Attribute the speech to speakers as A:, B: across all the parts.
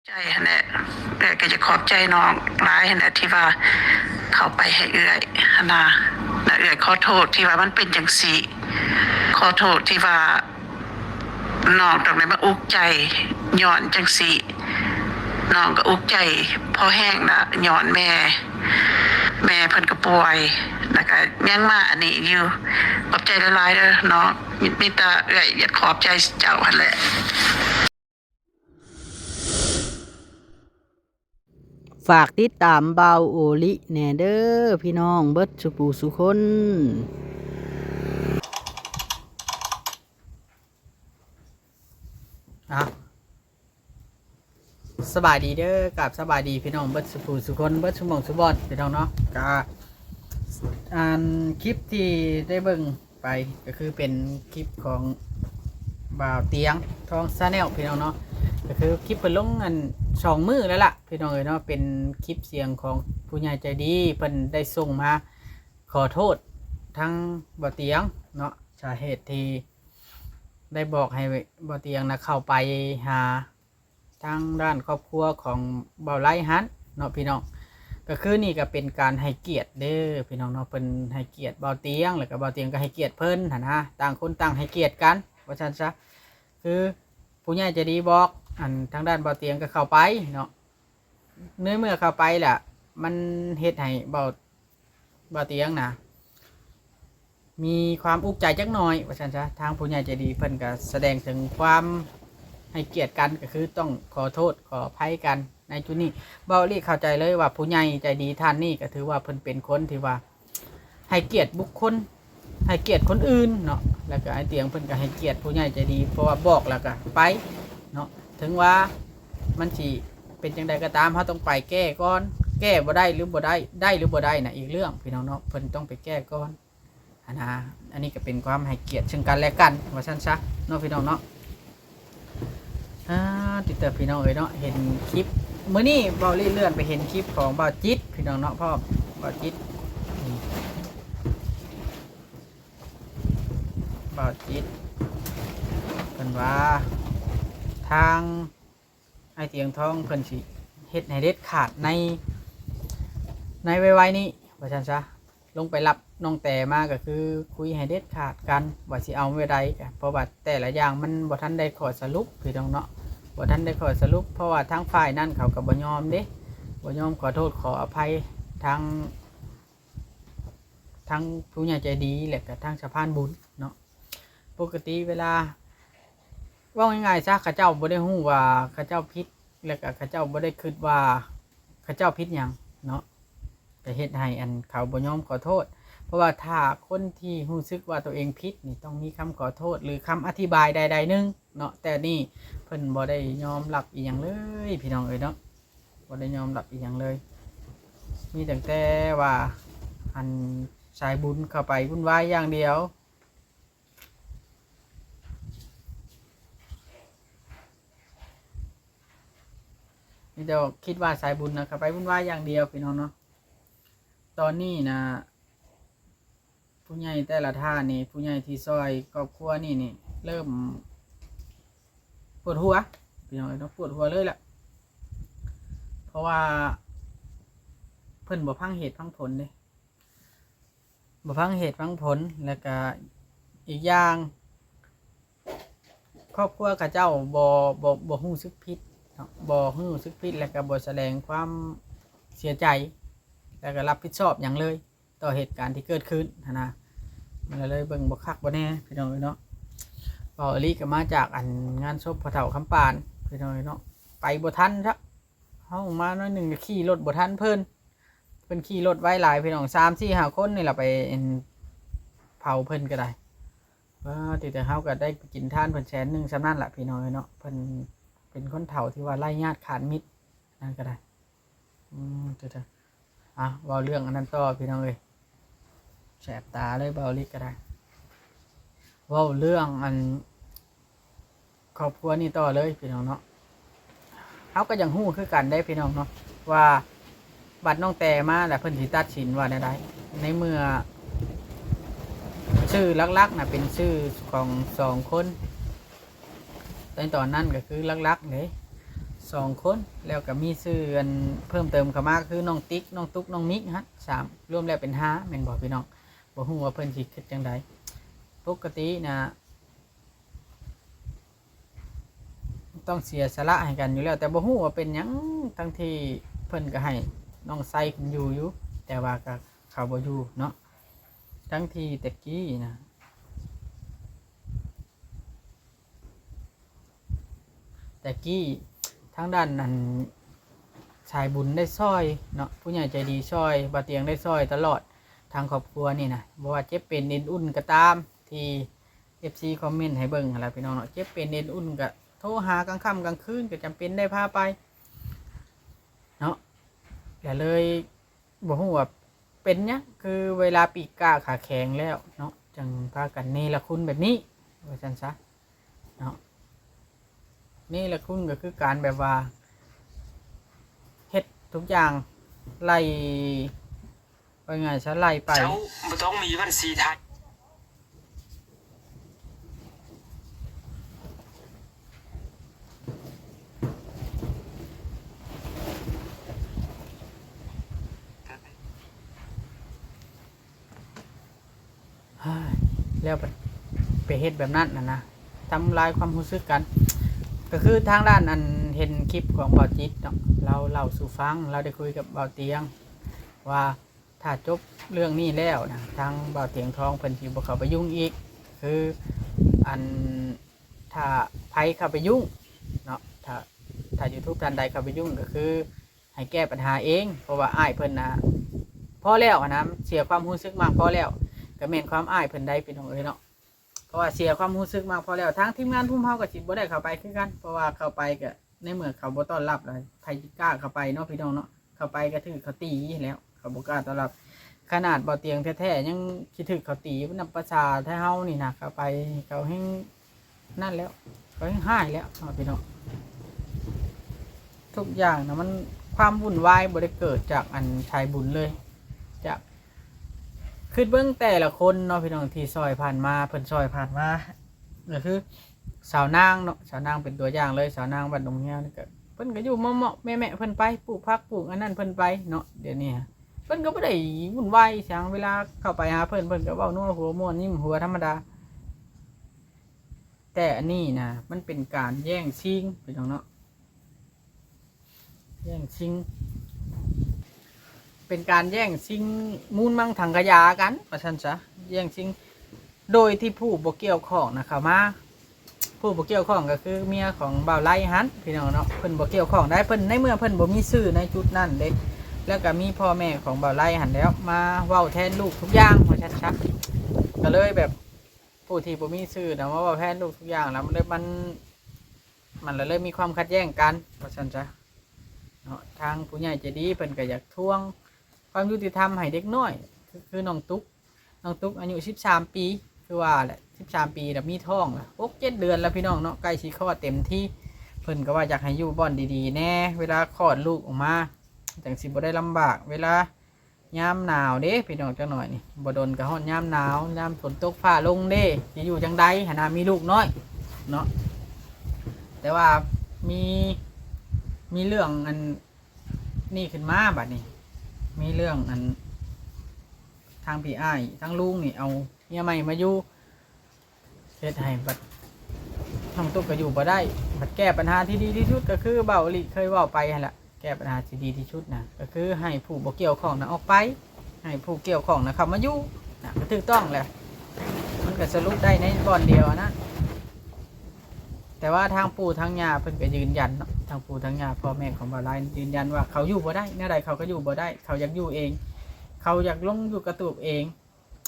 A: ใจแหละก็จะขอบใจน้องหลายแหละที่ว่าเขาไปให้เอื้อยนะนะเอื้อยขอโทษที่ว่ามันเป็นจังซี่ขอโทษที่ว่าน้องตรงไหนมาอุกใจย้อนจังซี่น้องก็อุกใจพอแห้งนะย้อนแม่เพิ่นก็ป่วยแล้วก็ยังมาอันนี้อยู่ขอบใจหลายๆเด้อน้องมีแต่เอื้อยอยากขอบใจเจ้าหั่นแหละ
B: ฝากติดตามเบาโอลิแหน่เด้อพี่น้องเบิดสุปูสุคนอ่ะสบายดีเด้อกับสบายดีพี่น้องเบิดสุปูสุคนเบิดสุหมองสุบอนพี่น้องเนาะก็อ่านคลิปที่ได้เบิ่งไปก็คือเป็นคลิปของบ่าวเตียงทองซาแนลพี่น้องเนาะก็คือคลิปเพิ่นลงอัน2 มื้อแล้วล่ะพี่น้องเอ้ยเนาะเป็นคลิปเสียงของผู้ใหญ่ใจดีเพิ่นได้ส่งมาขอโทษทั้งบ่าวเตียงเนาะสาเหตุที่ได้บอกให้บ่าวเตียงนะเข้าไปหาทางด้านครอบครัวของบ่าวไร่ฮันเนาะพี่น้องก็คือนี่ก็เป็นการให้เกียรติเด้อพี่น้องเนาะเพิ่นให้เกียรติบ่าวเตียงแล้วก็บ่าวเตียงก็ให้เกียรติเพิ่นหั่นนะต่างคนต่างให้เกียรติกันว่าซั่นซะคือผู้ใหญ่ใจดีบอกอันทางด้านบ่าวเตียงก็เข้าไปเนาะเมื่อเข้าไปแหละมันเฮ็ดให้บ่าวเตียงนะมีความอุกใจจักหน่อยว่าซั่นซะทางผู้ใหญ่ใจดีเพิ่นก็แสดงถึงความให้เกียรติกันก็คือต้องขอโทษขออภัยกันในจุดนี้บ่าวลี่เข้าใจเลยว่าผู้ใหญ่ใจดีท่านนี่ก็ถือว่าเพิ่นเป็นคนที่ว่าให้เกียรติบุคคลให้เกียรติคนอื่นเนาะแล้วก็ไอ้เตียงเพิ่นก็ให้เกียรติผู้ใหญ่ใจดีเพราะว่าบอกแล้วก็ไปเนาะถึงว่ามันสิเป็นจังใดก็ตามเขาต้องไปแก้ก่อนแก้บ่ได้หรือบ่ได้หรือบ่ได้นะอีกเรื่องพี่น้องเนาะเพิ่นต้องไปแก้ก่อนอันนี้ก็เป็นความให้เกียรติซึ่งกันและกันว่าซั่นซะเนาะพี่น้องเนาะติดต่อพี่น้องเอ้ยเนาะเห็นคลิปมื้อนี้เบาเลื่อนไปเห็นคลิปของบ่าวจิตพี่น้องเนาะพ่อบ่าวจิตบ่าวจิตเพิ่นว่าทางไอเตียงทองเพิ่นสิเฮ็ดให้เด็ดขาดในไวๆนี้ว่าซั่นซะลงไปรับน้องแต่มาก็คือคุยให้เด็ดขาดกันว่าสิเอาไว้ใดเพราะว่าแต่ละอย่างมันบ่ทันได้ข้อสรุปพี่น้องเนาะบ่ทันได้ข้อสรุปเพราะว่าทางฝ่ายนั้นเขาก็บ่ยอมเด้บ่ยอมขอโทษขออภัยทางผู้ใหญ่ใจดีและก็ทางสะพานบุญเนาะปกติเวลาว่าง่ายๆซะข้าเจ้าบ่ได้ฮู้ว่าข้าเจ้าผิดแล้วก็ข้าเจ้าบ่ได้คิดว่าข้าเจ้าผิดหยังเนาะแต่เฮ็ดให้อันเขาบ่ยอมขอโทษเพราะว่าถ้าคนที่รู้สึกว่าตัวเองผิดนี่ต้องมีคำขอโทษหรือคำอธิบายใดๆนึงเนาะแต่นี่เพิ่นบ่ได้ยอมรับอีหยังเลยพี่น้องเอ้ยเนาะบ่ได้ยอมรับอีหยังเลยมีแต่ว่าอันสายบุญเข้าไปวุ่นวายอย่างเดียวนี่เดี๋ยวคิดว่าสายบุญนะเข้าไปวุ่นวายอย่างเดียวพี่น้องเนาะตอนนี้นะผู้ใหญ่แต่ละท่านนี่ผู้ใหญ่ที่ซอยครอบครัวนี่เริ่มปวดหัวพี่น้องต้องปวดหัวเลยแหละเพราะว่าเพิ่นบ่พังเหตุพังผลเลยบ่พังเหตุพังผลแล้วก็อีกอย่างครอบครัวข้าเจ้าบ่ฮู้สึกผิดบ่ฮู้สึกผิดแล้วก็บ่แสดงความเสียใจแล้วก็รับผิดชอบอย่างเลยต่อเหตุการณ์ที่เกิดขึ้นนะมันเลยเบิ่งบ่คักบ่แน่พี่น้องเนาะเบาอลีก็มาจากอันงานศพพ่อเฒ่าคำปานพี่น้องเนาะไปบ่ทันครับเฮามาน้อยหนึ่งก็ขี่รถบ่ทันเพิ่นขี่รถไว้หลายพี่น้อง3-4-5 คนนี่แหละไปเผาเพิ่นก็ได้ติแต่เฮาก็ได้กินทานเพิ่น100,000สำนั้นล่ะพี่น้องเนาะเพิ่นเป็นคนเฒ่าที่ว่าไร้ญาติขาดมิตรนั่นก็ได้ติแต่เว้าเรื่องอันนั้นต่อพี่น้องเอ้ยแสบตาเลยเบาลิกก็ได้เว้าเรื่องอันครอบครัวนี่ต่อเลยพี่น้องเนาะเขาก็ยังฮู้คือกันได้พี่น้องเนาะว่าบัตรน้องแต่มาแล้วเพิ่นสิตัดสินว่าได้ในเมื่อชื่อลักๆน่ะเป็นชื่อของ2 คนในตอนนั้นก็คือลักๆเลย 2 คนแล้วก็มีชื่ออันเพิ่มเติมเข้ามาคือน้องติ๊กน้องตุ๊กน้องมิกฮะ3รวมแล้วเป็น5แม่นบ่พี่น้องบ่ฮู้ว่าเพิ่นสิคิดจังไดปกตินะต้องเสียสละให้กันอยู่แล้วแต่บ่ฮู้ว่าเป็นหยังทั้งที่เพิ่นก็ให้น้องไซเพิ่นอยู่แต่ว่าก็เขาบ่อยู่เนาะทั้งที่ตะกี้นะตะกี้ทางด้านนั้นชายบุญได้ซอยเนาะผู้ใหญ่ใจดีซอยบ่เตียงได้ซอยตลอดทางครอบครัวนี่นะบ่ว่าเจ็บเป็นเอ็นอุ่นก็ตามที่ FC คอมเมนต์ให้เบิ่งหั่นล่ะพี่น้องเนาะเจ็บเป็นเอ็นอุ่นก็โทรหากลางค่ำกลางคืนก็จำเป็นได้พาไปเนาะแต่เลยบ่ฮู้ว่าเป็นหยังคือเวลาปีกกล้าขาแข็งแล้วเนาะจังพากันเนรคุณแบบนี้ว่าซั่นซะเนาะนี่แหละคุณก็คือการแบบว่าเฮ็ดทุกอย่างไล่ไปไงซะไล่ไป
C: เจ้าบ่ต้องมีบัญชีไทย
B: แล้วไปเฮ็ดแบบนั้นนะทำลายความรู้สึกกัน ก็คือทางด้านอันเห็นคลิปของเบาจิตเนาะเราเล่าสู่ฟังเราได้คุยกับเบาเตียงว่าถ้าจบเรื่องนี้แล้วนะทางเบาเตียงทองเพิ่นสิบ่เข้าไปยุ่งอีกคืออันถ้าไผเข้าไปยุ่งเนาะถ้า YouTube ท่านใดเข้าไปยุ่งก็คือให้แก้ปัญหาเองเพราะว่าอ้ายเพิ่นนะพอแล้วนะเสียความรู้สึกมากพอแล้วก็แม่นความอ้ายเพิ่นได้พี่น้องเอ้ยเนาะเพราะว่าเสียความรู้สึกมากพอแล้วทางทีมงานทุ่มเฮาก็สิบ่ได้เข้าไปคือกันเพราะว่าเข้าไปก็ในเมื่อเขาบ่ต้อนรับเลยใครกล้าเข้าไปเนาะพี่น้องเนาะเข้าไปก็ถือเขาตีแล้วเขาบ่กล้าต้อนรับขนาดบ่เตียงแท้ๆยังคิดถึกเขาตีนำประชาแท้เฮานี่นะเข้าไปเขาแฮงนั่นแล้วเขาแฮงหายแล้วเนาะพี่น้องทุกอย่างนะมันความวุ่นวายบ่ได้เกิดจากอันชายบุญเลยจากคือเบื้องแต่ละคนเนาะพี่น้องที่ซอยผ่านมาเพิ่นซอยผ่านมาก็คือสาวนางเนาะสาวนางเป็นตัวอย่างเลยสาวนางบ้านดงเฮียนี่ก็เพิ่นก็อยู่เหมาะๆแม่ๆเพิ่นไปปลูกผักปลูกอันนั้นเพิ่นไปเนาะเดี๋ยวนี้เพิ่นก็บ่ได้วุ่นวายเสียงเวลาเข้าไปหาเพิ่นก็เว้านัวหัวม่วนยิ้มหัวธรรมดาแต่อันนี้นะมันเป็นการแย่งชิงพี่น้องเนาะแย่งชิงเป็นการแย่งชิงมูลมังถังขยะกันว่าซั่นซะแย่งชิงโดยที่ผู้บ่เกี่ยวข้องนะครับมาผู้บ่เกี่ยวข้องก็คือเมียของบ่าวไล่หันพี่น้องเนาะเพิ่นบ่เกี่ยวข้องได้เพิ่นในเมื่อเพิ่นบ่มีชื่อในจุดนั้นเด้แล้วก็มีพ่อแม่ของบ่าวไล่หันแล้วมาเว้าแทนลูกทุกอย่างว่าซั่นซะก็เลยแบบผู้ที่บ่มีชื่อนะว่าเว้าแทนลูกทุกอย่างแล้วมันเลยมีความขัดแย้งกันว่าซั่นซะเนาะทางผู้ใหญ่ใจดีเพิ่นก็อยากทวงความยุติธรรมให้เด็กน้อยคือน้องตุ๊กอายุ13 ปีคือว่าแหละ13 ปีแล้วมีท้องแล้ว6-7 เดือนแล้วพี่น้องเนาะใกล้สิคลอดเต็มที่เพิ่นก็ว่าอยากให้อยู่บ่อนดีๆแน่เวลาคลอดลูกออกมาจังสิบ่ได้ลำบากเวลายามหนาวเด้พี่น้องจังหน่อยนี่บ่โดนก็ฮ้อนยามหนาวยามฝนตกฟ้าลงเด้สิอยู่จังใดหั่นน่ะมีลูกน้อยเนาะแต่ว่ามีเรื่องอันนี่ขึ้นมาบัดนี้มีเรื่องอันทางพี่อ้ายทางลุงนี่เอาเมียใหม่มาอยู่เฮ็ดให้บัดน้องตุ๊กก็อยู่บ่ได้บัดแก้ปัญหาที่ดีที่สุดก็คือเบาหลีเคยเว้าไปหั่นล่ะแก้ปัญหาที่ดีที่สุดนะก็คือให้ผู้บ่เกี่ยวข้องน่ะออกไปให้ผู้เกี่ยวข้องน่ะเข้ามาอยู่น่ะก็ถูกต้องแหละมันก็สรุปได้ในบ่อนเดียวนะแต่ว่าทางปู่ทางย่าเพิ่นก็ยืนยันเนาะทางปู่ทางย่าพ่อแม่ของบ่าวไร่ยืนยันว่าเขาอยู่บ่ได้แนวใดเขาก็อยู่บ่ได้เขาอยากอยู่เองเขาอยากลงอยู่กระตูบเอง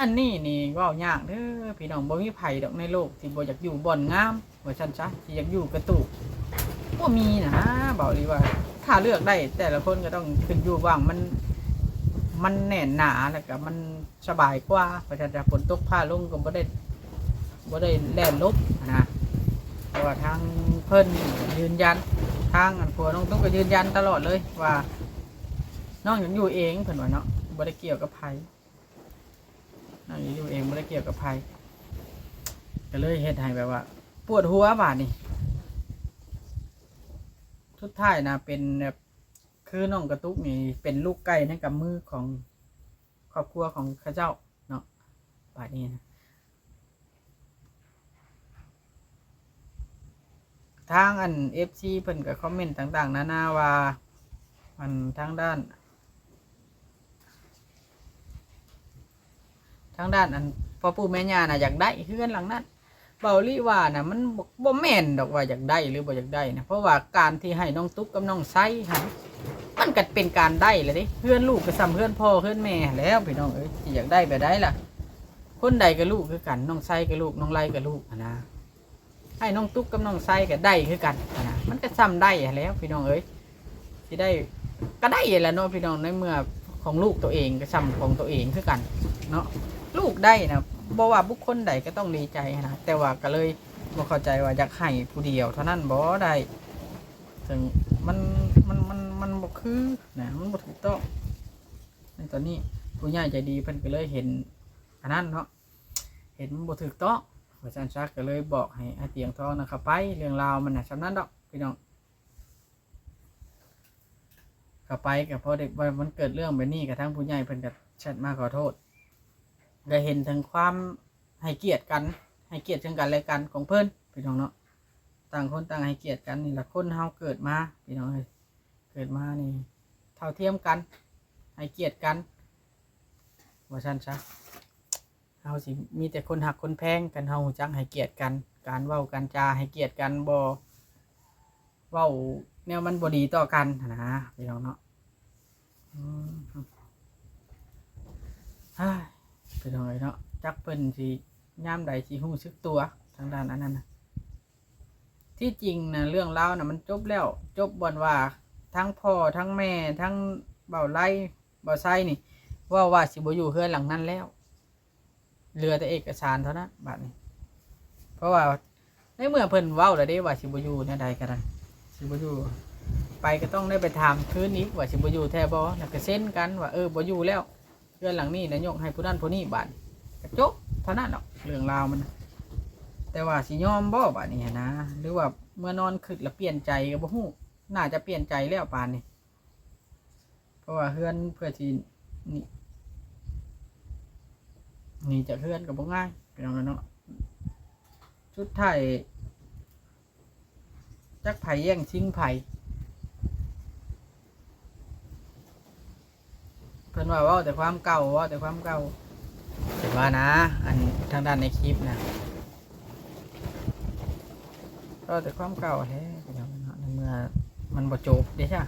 B: อันนี้นี่เว้ายากเด้อพี่น้องบ่มีไผดอกในโลกที่บ่อยากอยู่บ่อนงามว่าซั่นซะที่อยากอยู่กระตูบบ่มีนะเบาดีว่าถ้าเลือกได้แต่ละคนก็ต้องขึ้นอยู่ว่างมันแน่นหนาแล้วก็มันสบายกว่าเพราะฉะนั้นฝนตกผ้าลงก็บ่ได้แล่นลบนะเพราะว่าทางเพิ่นยืนยันทางอันผัวน้องตุ๊กก็ยืนยันตลอดเลยว่าน้องอยากอยู่เองเพิ่นว่าเนาะบ่ได้เกี่ยวกับไผน้องอยากอยู่เองบ่ได้เกี่ยวกับไผก็เลยเฮ็ดให้แบบว่าปวดหัวบาดนี่ สุดท้ายนะเป็นแบบคือน้องกระตุกนี่เป็นลูกไก่ในกำมือของครอบครัวของข้าเจ้าเนาะบาดนี้นะทางอัน FC เพิ่นก็คอมเมนต์ต่างๆนานาว่ามันทางด้านอันพ่อปู่แม่ย่าน่ะอยากได้เฮือนหลังนั้นเบาลี่ว่าน่ะมันบ่แม่นดอกว่าอยากได้หรือบ่อยากได้นะเพราะว่าการที่ให้น้องตุ๊กกับน้องไส้หันมันก็เป็นการได้เลยดิเฮือนลูกก็ซ้ำเฮือนพ่อเฮือนแม่แล้วพี่น้องเอ้ยสิอยากได้แบบใดล่ะคนใดก็ลูกคือกันน้องไส้ก็ลูกน้องไล่ก็ลูกนะให้น้องตุ๊กกับน้องไส้ก็ได้คือกันนะมันก็ซ้ำได้แล้วพี่น้องเอ้ยสิได้ก็ได้แหละเนาะพี่น้องในเมื่อของลูกตัวเองก็ซ้ำของตัวเองคือกันเนาะลูกได้นะบ่ว่าบุคคลใดก็ต้องดีใจนะแต่ว่าก็เลยบ่เข้าใจว่าอยากให้ผู้เดียวเท่านั้นบ่ได้ถึงมันบ่คือนะมันบ่ถูกต้องในตอนนี้ผู้ใหญ่ใจดีเพิ่นก็เลยเห็นอันนั้นเนาะเห็นมันบ่ถูกต้องอาจารย์ชักก็เลยบอกให้อาเตียงทองนะเข้าไปเรื่องราวมันน่ะสำนั้นดอกพี่น้องเข้าไปก็พอเด็กว่ามันเกิดเรื่องแบบนี้กับทางผู้ใหญ่เพิ่นก็แชทมาขอโทษได้เห็นถึงความให้เกียรติกันให้เกียรติซึ่งกันและกันของเพิ่นพี่น้องเนาะต่างคนต่างให้เกียรติกันนี่แหละคนเฮาเกิดมาพี่น้องเอ้ยเกิดมานี่เท่าเทียมกันให้เกียรติกันว่าซั่นซะเฮาสิมีแต่คนหักคนแพงกันเฮารู้จักให้เกียรติกันการเว้ากันจาให้เกียรติกันบ่เว้าแนวมันบ่ดีต่อกันนะพี่น้องเนาะพี่น้องเอ้ยเนาะจักเพิ่นสิยามใดสิฮู้สึกตัวทางด้านอันนั้นนะที่จริงนะเรื่องราวนะมันจบแล้วจบบ่อนว่าทั้งพ่อทั้งแม่ทั้งเบาไล่เบาไส้นี่ว่าสิบ่อยู่เฮือนหลังนั้นแล้วเหลือแต่เอกสารเท่านั้นบัดนี้เพราะว่าในเมื่อเพิ่นเว้าแล้วเด้ว่าสิบ่อยู่แนวใดก็ได้สิบ่อยู่ไปก็ต้องได้ไปถามคืนนี้ว่าสิบ่อยู่แท้บ่แล้วก็เซ็นกันว่าบ่อยู่แล้วเฮือนหลังนี้นายกให้ผู้นั้นผู้นี้บัดก็จบเท่านั้นดอกเรื่องราวมันแต่ว่าสิยอมบ่บัดนี้นะหรือว่าเมื่อนอนขึ้นแล้วเปลี่ยนใจก็บ่ฮู้น่าจะเปลี่ยนใจแล้วปานนี้เพราะว่าเฮือนเพื่อที่นี่จะเฮือนก็บ่ง่ายพี่น้องเนาะสุดท้ายจักไผแย่งชิงไผเพิ่นว่าเว้าแต่ความเก่าแต่ว่านะอันทางด้านในคลิปนะก็แต่ความเก่าแท้พี่น้องเนาะในเมื่อมันบ่จบเด้ใช่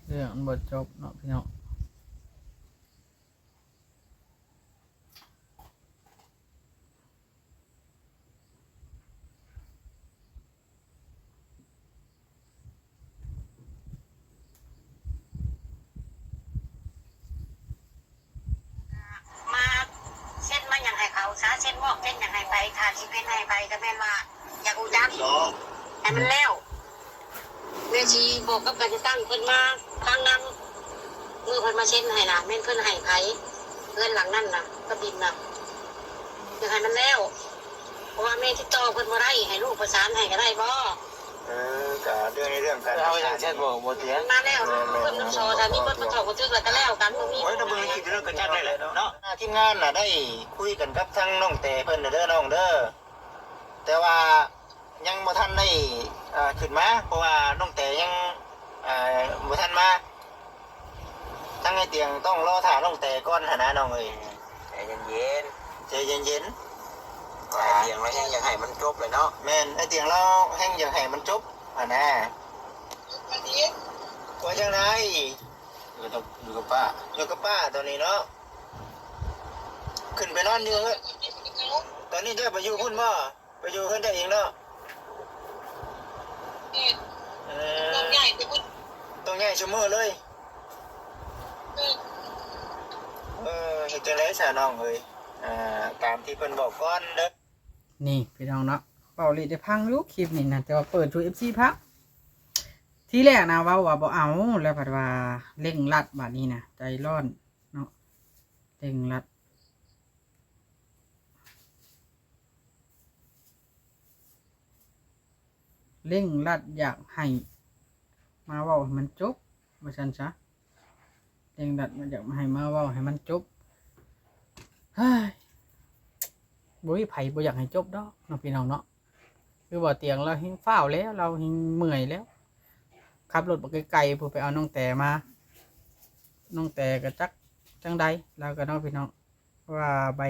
B: เรื่องมันบ่จบเนาะพี่น้อง
D: มาเช่นมาอย่างไรเขาซะเช่นบอกเช่นอย่างไรไปทานชิเป็นให้ไปก็แม่นว่าอยากอูจักให้มันแล้วแม่ชีบอกกับกันจะตั้งเพิ่นมาทางนั้นเมื่อเพิ่นมาเช่นให้นะแม่นเพิ่นให้ไผเพื่อนหลังนั่นนะก็บินนะอยากให้มันแล้วเพราะว่าแม่ที่ต่อเพิ่นบ่ได้ให้ลูกประสานให้ก็ได้บ่
E: ก็เรื่องการเอาอย่างเช่นบ่เถียง
D: มาแล้วเพิ่นต้องสอนถ้ามีเพิ่นเข้าบ่ถึกแล้วก็แล้วกันบ่มี
E: โอ้ยถ้ามึงคิดเรื่องกันจักได้แหละเนาะทีมงานน่ะได้คุยกันกับทั้งน้องแต่เพิ่นเด้อน้องเด้อแต่ว่ายังบ่ทันได้ขึ้นมาเพราะว่าน้องแต่ยังบ่ทันมาทั้งไอ้เตียงต้องรอถ่าน้องแต่ก่อนหั่นนะน้องเอ้ยใจเย็นไอ้เตียงเราแห้งอยากให้มันจบเลยเนาะแม่นไอ้เตียงเราแห้งอยากให้มันจบหั่นนะว่าจังไดอยู่กับป้าตอนนี้เนาะขึ้นไปนอนอยู่ตอนนี้เจ้าไปอยู่พุ่นบ่ไปอยู่เพิ่นได้เองเนาะต้องใหญ่ชั่วโมงเลยเฮ็ดจังได๋ซะน้องเอ้ยตามที่เพิ่นบอกก่อนเด้อ
B: นี่พี่น้องเนาะเป่าลิได้พังลูกคลิปนี่นะแต่ว่าเปิดทู FC พักที่แรกนะว่าบ่เอาแล้วผัดว่าเร่งรัดบัดนี้นะใจร้อนเนาะ เร่งรัดอยากให้มาเว้าให้มันจบว่าซั่นซะเร่งรัดมันอยากให้มาเว้าให้มันจบเฮ้ยบ่มีไผบ่อยากให้จบดอกเนาะพี่น้องเนาะคือบ่เตียงเราหิงฟ้าวแล้วเราหิงเมื่อยแล้วขับรถบ่ไกลๆเพื่อไปเอาน้องแต่มาน้องแต่ก็จักจังใดแล้วก็เนาะพี่น้องว่าไป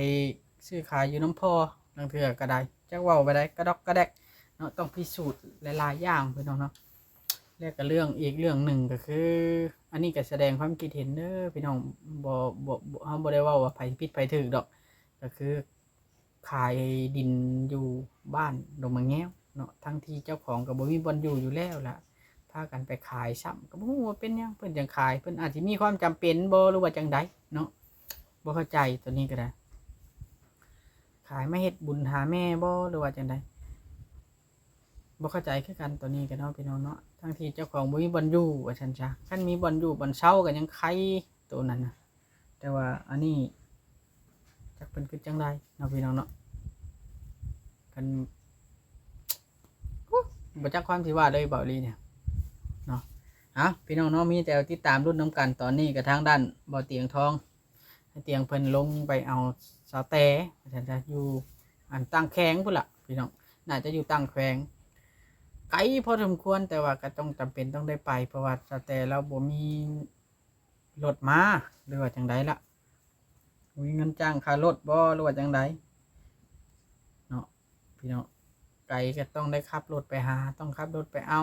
B: ซื้อขายอยู่น้ำพอลังเถื่อก็ได้จักเว้าไปได้กระดอกกระแดกเนาะต้องพิสูจน์หลายๆอย่างพี่น้องเนาะแล้วก็เรื่องอีกเรื่องหนึ่งก็คืออันนี้ก็แสดงความคิดเห็นเด้อพี่น้องเฮาบ่ได้เว้าว่าไผผิดไผถูกดอกก็คือขายดินอยู่บ้านดงมะแง้วเนาะทั้งที่เจ้าของก็บ่มีบ่อนอยู่แล้วล่ะพากันไปขายซ้ำก็บ่ฮู้ว่าเป็นหยังเพิ่นจังขายเพิ่นอาจสิมีความจำเป็นบ่หรือว่าจังใดเนาะบ่เข้าใจตัวนี้ก็ได้ขายมาเฮ็ดบุญหาแม่บ่หรือว่าจังใดบ่เข้าใจคือกันตัวนี้ก็เนาะพี่น้องเนาะทั้งที่เจ้าของบ่มีบ่อนอยู่ว่าซั่นจ้ะคันมีบ่อนอยู่บ่อนเช่าก็ยังใครตัวนั้นน่ะแต่ว่าอันนี้จักเป็นคือจังใดเนาะพี่น้องเนาะกันบ่จักความสิว่าเลยเบาลีเนี่ยเนาะพี่น้องเนาะมีแต่ติดตามรุ่นน้ำกันตอนนี้กับทางด้านบ่อเตียงทองให้เตียงเพิ่นลงไปเอาสาวแต่ฉันจะอยู่อันตั้งแข้งพุ่นละพี่น้องน่าจะอยู่ตั้งแข้งไกลพอสมควรแต่ว่าก็ต้องจำเป็นต้องได้ไปเพราะว่าสาวแต่เราบ่มีรถมาหรือว่าจังใดละมีเงินจ้างค่ารถบ่หรือว่าจังใดเนาะพี่น้องไกลก็ต้องได้ขับรถไปหาต้องขับรถไปเอา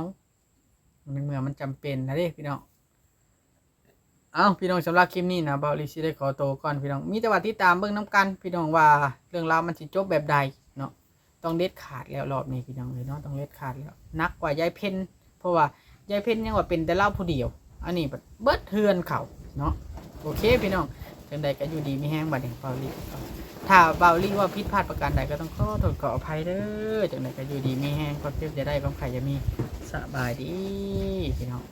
B: ในเมื่อมันจำเป็นนะเด้พี่น้องพี่น้องสำหรับคลิปนี้นะเบาลิสิได้ขอตัวก่อนพี่น้องมีแต่ว่าติดตามเบิ่งน้ำกันพี่น้องว่าเรื่องราวมันสิจบแบบใดเนาะต้องเด็ดขาดแล้วรอบนี้พี่น้องเลยเนาะต้องเด็ดขาดแล้วนักกว่ายายเพ็ญเพราะว่ายายเพ็ญยังว่าเป็นแต่เล่าผู้เดียวอันนี้เบิดเทือนเขาเนาะโอเคพี่น้องจังใดก็อยู่ดีมีแห้งบัดนี้เบาลิถ้าเบาลิว่าผิดพลาดประการใดก็ต้องขอโทษขออภัยเด้อจังใดก็อยู่ดีมีแห้งความเจ็บจะได้ความไข่จะมีสบายดีพี่น้อง